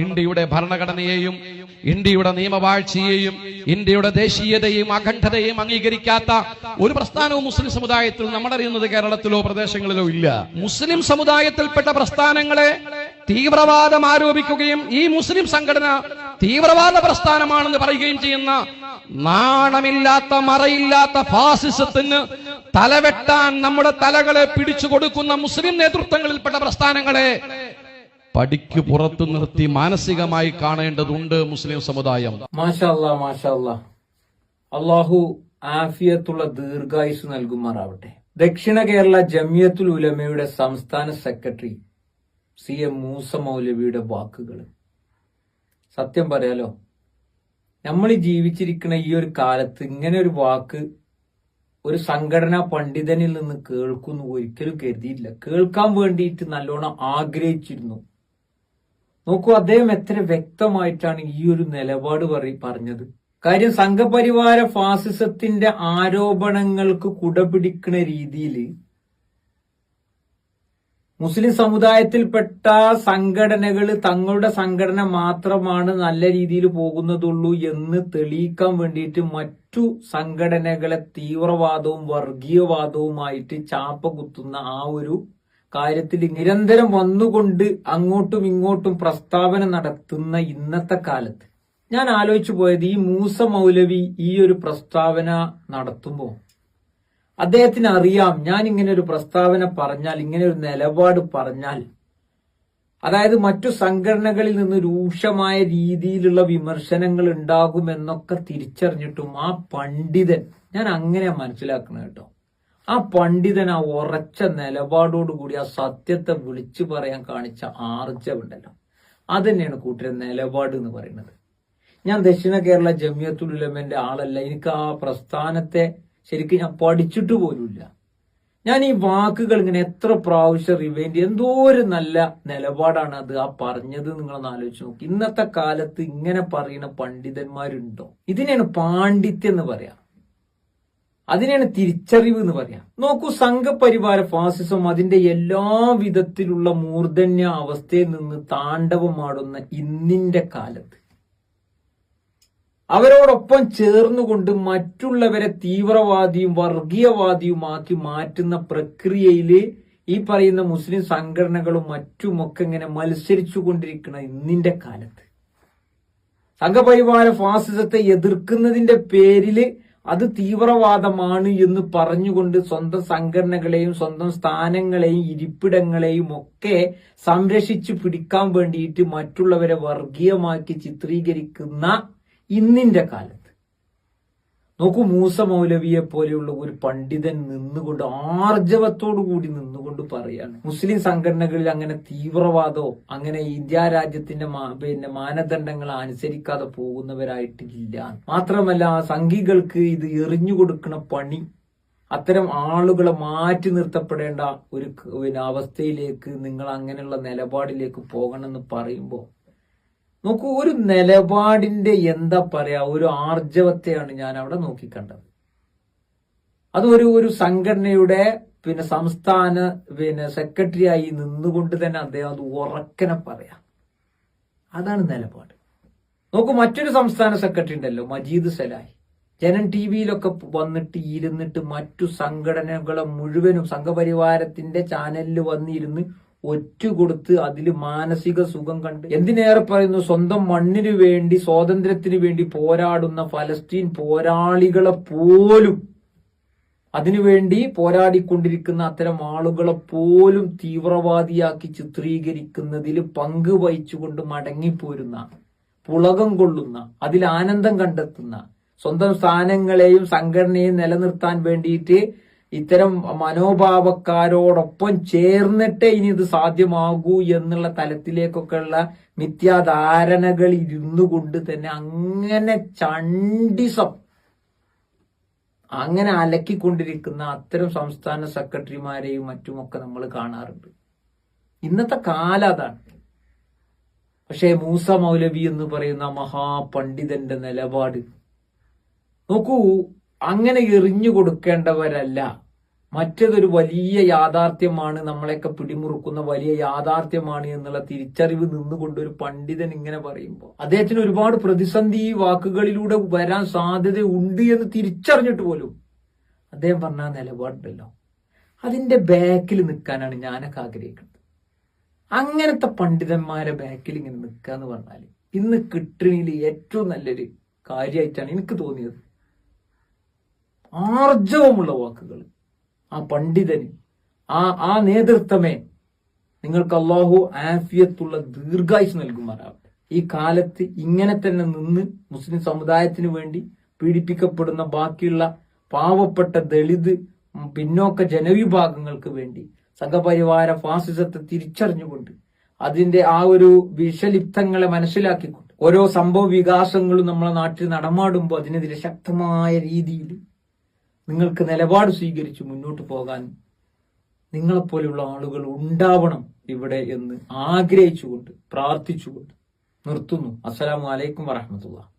ഇന്ത്യയുടെ ഭരണഘടനയെയും ഇന്ത്യയുടെ നിയമവാഴ്ചയെയും ഇന്ത്യയുടെ ദേശീയതയും അഖണ്ഡതയും അംഗീകരിക്കാത്ത ഒരു പ്രസ്ഥാനവും മുസ്ലിം സമുദായത്തിൽ നമ്മളറിയുന്നത് കേരളത്തിലോ പ്രദേശങ്ങളിലോ ഇല്ല. മുസ്ലിം സമുദായത്തിൽപ്പെട്ട പ്രസ്ഥാനങ്ങളെ തീവ്രവാദം ആരോപിക്കുകയും ഈ മുസ്ലിം സംഘടന തീവ്രവാദ പ്രസ്ഥാനമാണെന്ന് പറയുകയും ചെയ്യുന്ന നാണമില്ലാത്ത മറയില്ലാത്ത ഫാസിസത്തിന് തലവെട്ടാൻ നമ്മുടെ തലകളെ പിടിച്ചു കൊടുക്കുന്ന മുസ്ലിം നേതൃത്വങ്ങളിൽപ്പെട്ട പ്രസ്ഥാനങ്ങളെ പടിക്ക് പുറത്തു നിർത്തി മാനസികമായി കാണേണ്ടതുണ്ട് മുസ്ലിം സമുദായം. മാഷാ അല്ലാഹ്, മാഷാ അല്ലാഹ്. അല്ലാഹു ആഫിയത്തുള്ള ദീർഘായുസ് നൽകുമാറാവട്ടെ. ദക്ഷിണ കേരള ജമിയത്തുൽ ഉലമയുടെ സംസ്ഥാന സെക്രട്ടറി CM മൂസ മൗലവിയുടെ വാക്കുകൾ സത്യം പറയാലോ, നമ്മൾ ജീവിച്ചിരിക്കുന്ന ഈ ഒരു കാലത്ത് ഇങ്ങനെ ഒരു വാക്ക് ഒരു സംഘടനാ പണ്ഡിതനിൽ നിന്ന് കേൾക്കുന്നു ഒരിക്കലും കരുതിയില്ല. കേൾക്കാൻ വേണ്ടിയിട്ട് നല്ലോണം ആഗ്രഹിച്ചിരുന്നു. നോക്കൂ, അദ്ദേഹം എത്ര വ്യക്തമായിട്ടാണ് ഈ ഒരു നിലപാട് പറഞ്ഞത്. കാര്യം സംഘപരിവാര ഫാസിസത്തിന്റെ ആരോപണങ്ങൾക്ക് കുടപിടിക്കുന്ന രീതിയിൽ മുസ്ലിം സമുദായത്തിൽപ്പെട്ട സംഘടനകൾ തങ്ങളുടെ സംഘടന മാത്രമാണ് നല്ല രീതിയിൽ പോകുന്നതുള്ളൂ എന്ന് തെളിയിക്കാൻ വേണ്ടിയിട്ട് മറ്റു സംഘടനകളെ തീവ്രവാദവും വർഗീയവാദവുമായിട്ട് ചാപ്പ കുത്തുന്ന ആ ഒരു കാര്യത്തിൽ നിരന്തരം വന്നുകൊണ്ട് അങ്ങോട്ടും ഇങ്ങോട്ടും പ്രസ്താവന നടത്തുന്ന ഇന്നത്തെ കാലത്ത് ഞാൻ ആലോചിച്ചു പോയത്, ഈ മൂസ മൗലവി ഈ ഒരു പ്രസ്താവന നടത്തുമ്പോൾ അദ്ദേഹത്തിന് അറിയാം, ഞാൻ ഇങ്ങനെ ഒരു പ്രസ്താവന പറഞ്ഞാൽ, ഇങ്ങനെ ഒരു നിലപാട് പറഞ്ഞാൽ, അതായത് മറ്റു സംഘടനകളിൽ നിന്ന് രൂക്ഷമായ രീതിയിലുള്ള വിമർശനങ്ങൾ ഉണ്ടാകുമെന്നൊക്കെ തിരിച്ചറിഞ്ഞിട്ടും ആ പണ്ഡിതൻ, ഞാൻ അങ്ങനെ മനസ്സിലാക്കണം കേട്ടോ, ആ പണ്ഡിതൻ ആ ഉറച്ച നിലപാടോടുകൂടി ആ സത്യത്തെ വിളിച്ചു പറയാൻ കാണിച്ച ആർജവുണ്ടല്ലോ, അത് തന്നെയാണ് കൂട്ടരെ നിലപാട് എന്ന് പറയുന്നത്. ഞാൻ ദക്ഷിണ കേരള ജമിയത്തുൽ ഉലമന്റെ ആളല്ല, എനിക്ക് ആ പ്രസ്ഥാനത്തെ ശരിക്കും ഞാൻ പഠിച്ചിട്ട് പോലുമില്ല. ഞാൻ ഈ വാക്കുകൾ ഇങ്ങനെ എത്ര പ്രാവശ്യം റിവൈൻഡ്, എന്തോ ഒരു നല്ല നിലപാടാണ് അത് ആ പറഞ്ഞത്. നിങ്ങളൊന്ന് ആലോചിച്ച് നോക്കി, ഇന്നത്തെ കാലത്ത് ഇങ്ങനെ പറയുന്ന പണ്ഡിതന്മാരുണ്ടോ? ഇതിനെയാണ് പാണ്ഡിത്യം എന്ന് പറയാം, അതിനെയാണ് തിരിച്ചറിവ് എന്ന് പറയാം. നോക്കൂ, സംഘപരിവാര ഫാസിസം അതിന്റെ എല്ലാ വിധത്തിലുള്ള മൂർധന്യ അവസ്ഥയിൽ നിന്ന് താണ്ഡവമാടുന്ന ഇന്നിന്റെ കാലത്ത് അവരോടൊപ്പം ചേർന്നുകൊണ്ട് മറ്റുള്ളവരെ തീവ്രവാദിയും വർഗീയവാദിയുമാക്കി മാറ്റുന്ന പ്രക്രിയയിൽ ഈ പറയുന്ന മുസ്ലിം സംഘടനകളും മറ്റുമൊക്കെ ഇങ്ങനെ മത്സരിച്ചു കൊണ്ടിരിക്കുന്ന ഇന്നിന്റെ കാലത്ത് സംഘപരിവാര ഫാസിസത്തെ എതിർക്കുന്നതിന്റെ പേരില് അത് തീവ്രവാദമാണ് എന്ന് പറഞ്ഞുകൊണ്ട് സ്വന്തം സംഘടനകളെയും സ്വന്തം സ്ഥാനങ്ങളെയും ഇരിപ്പിടങ്ങളെയും ഒക്കെ സംരക്ഷിച്ചു പിടിക്കാൻ വേണ്ടിയിട്ട് മറ്റുള്ളവരെ വർഗീയമാക്കി ചിത്രീകരിക്കുന്ന ഇന്നിന്റെ കാലത്ത് നോക്കൂ, മൂസ മൗലവിയെ പോലെയുള്ള ഒരു പണ്ഡിതൻ നിന്നുകൊണ്ട് ആർജവത്തോടു കൂടി നിന്നുകൊണ്ട് പറയാണ്, മുസ്ലിം സംഘടനകളിൽ അങ്ങനെ തീവ്രവാദമോ അങ്ങനെ ഇന്ത്യ രാജ്യത്തിന്റെ മാനദണ്ഡങ്ങൾ അനുസരിക്കാതെ പോകുന്നവരായിട്ടില്ല. മാത്രമല്ല, സംഘികൾക്ക് ഇത് എറിഞ്ഞു കൊടുക്കുന്ന പണി, അത്തരം ആളുകളെ മാറ്റി നിർത്തപ്പെടേണ്ട ഒരു അവസ്ഥയിലേക്ക് നിങ്ങൾ അങ്ങനെയുള്ള നിലപാടിലേക്ക് പോകണമെന്ന് പറയുമ്പോൾ നോക്കൂ, ഒരു നിലപാടിന്റെ എന്താ പറയാ, ഒരു ആർജവത്തെയാണ് ഞാൻ അവിടെ നോക്കിക്കണ്ടത്. അത് ഒരു സംഘടനയുടെ സംസ്ഥാന സെക്രട്ടറി ആയി നിന്നുകൊണ്ട് തന്നെ അദ്ദേഹം അത് ഉറക്കനെ പറയാം. അതാണ് നിലപാട്. നോക്കൂ, മറ്റൊരു സംസ്ഥാന സെക്രട്ടറി ഉണ്ടല്ലോ, മജീദ് സലാഹി, ജനൻ ടിവിയിലൊക്കെ വന്നിട്ട് ഇരുന്നിട്ട് മറ്റു സംഘടനകളെ മുഴുവനും സംഘപരിവാരത്തിന്റെ ചാനലിൽ വന്നിരുന്ന് ഒറ്റുകൊടുത്ത് അതിൽ മാനസിക സുഖം കണ്ട്, എന്തിനേറെ പറയുന്നു, സ്വന്തം മണ്ണിനു വേണ്ടി സ്വാതന്ത്ര്യത്തിന് വേണ്ടി പോരാടുന്ന ഫലസ്തീൻ പോരാളികളെ പോലും, അതിനുവേണ്ടി പോരാടിക്കൊണ്ടിരിക്കുന്ന അത്തരം ആളുകളെ പോലും തീവ്രവാദിയാക്കി ചിത്രീകരിക്കുന്നതിൽ പങ്ക് വഹിച്ചുകൊണ്ട് മടങ്ങിപ്പോരുന്ന, പുളകം കൊള്ളുന്ന, അതിൽ ആനന്ദം കണ്ടെത്തുന്ന, സ്വന്തം സ്ഥാനങ്ങളെയും സംഘടനയെയും നിലനിർത്താൻ വേണ്ടിയിട്ട് ഇത്തരം മനോഭാവക്കാരോടൊപ്പം ചേർന്നിട്ടേ ഇനി ഇത് സാധ്യമാകൂ എന്നുള്ള തലത്തിലേക്കൊക്കെയുള്ള മിഥ്യാധാരണകൾ ഇരുന്നു കൊണ്ട് തന്നെ അങ്ങനെ ചണ്ടിസം അങ്ങനെ അലക്കിക്കൊണ്ടിരിക്കുന്ന അത്തരം സംസ്ഥാന സെക്രട്ടറിമാരെയും മറ്റുമൊക്കെ നമ്മൾ കാണാറുണ്ട്. ഇന്നത്തെ കാലം അതാണ്. പക്ഷേ മൂസ മൗലവി എന്ന് പറയുന്ന മഹാപണ്ഡിതന്റെ നിലപാട് നോക്കൂ, അങ്ങനെ എറിഞ്ഞു കൊടുക്കേണ്ടവരല്ല മറ്റേതൊരു വലിയ യാഥാർത്ഥ്യമാണ്, നമ്മളെയൊക്കെ പിടിമുറുക്കുന്ന വലിയ യാഥാർത്ഥ്യമാണ് എന്നുള്ള തിരിച്ചറിവ് നിന്നുകൊണ്ട് ഒരു പണ്ഡിതൻ ഇങ്ങനെ പറയുമ്പോൾ അദ്ദേഹത്തിന് ഒരുപാട് പ്രതിസന്ധി ഈ വാക്കുകളിലൂടെ വരാൻ സാധ്യത ഉണ്ട് എന്ന് തിരിച്ചറിഞ്ഞിട്ട് പോലും അദ്ദേഹം പറഞ്ഞ നിലപാടുണ്ടല്ലോ, അതിന്റെ ബാക്കിൽ നിൽക്കാനാണ് ഞാനൊക്കെ ആഗ്രഹിക്കുന്നത്. അങ്ങനത്തെ പണ്ഡിതന്മാരെ ബാക്കിൽ ഇങ്ങനെ നിൽക്കുക എന്ന് പറഞ്ഞാൽ ഇന്ന് കിട്ടണിയിൽ ഏറ്റവും നല്ലൊരു കാര്യമായിട്ടാണ് എനിക്ക് തോന്നിയത്. ആർജവമുള്ള വാക്കുകൾ ആ പണ്ഡിതന്, ആ നേതൃത്വമേ, നിങ്ങൾക്ക് അള്ളാഹു ആഫിയത്തുള്ള ദീർഘായുസ് നൽകുമാറാവട്ടെ. ഈ കാലത്ത് ഇങ്ങനെ തന്നെ നിന്ന് മുസ്ലിം സമുദായത്തിന് വേണ്ടി പീഡിപ്പിക്കപ്പെടുന്ന ബാക്കിയുള്ള പാവപ്പെട്ട ദളിത് പിന്നോക്ക ജനവിഭാഗങ്ങൾക്ക് വേണ്ടി സംഘപരിവാര ഫാസിസത്തെ തിരിച്ചറിഞ്ഞുകൊണ്ട് അതിന്റെ ആ ഒരു വിഷലിപ്തങ്ങളെ മനസ്സിലാക്കിക്കൊണ്ട് ഓരോ സംഭവ വികാസങ്ങളും നമ്മളെ നാട്ടിൽ നടമാടുമ്പോൾ അതിനെതിരെ ശക്തമായ രീതിയിൽ നിങ്ങൾക്ക് നിലപാട് സ്വീകരിച്ച് മുന്നോട്ട് പോകാൻ നിങ്ങളെപ്പോലെയുള്ള ആളുകൾ ഉണ്ടാവണം ഇവിടെ എന്ന് ആഗ്രഹിച്ചുകൊണ്ട് പ്രാർത്ഥിച്ചുകൊണ്ട് നിർത്തുന്നു. അസ്സലാമു അലൈക്കും വറഹ്മത്തുള്ളാഹി.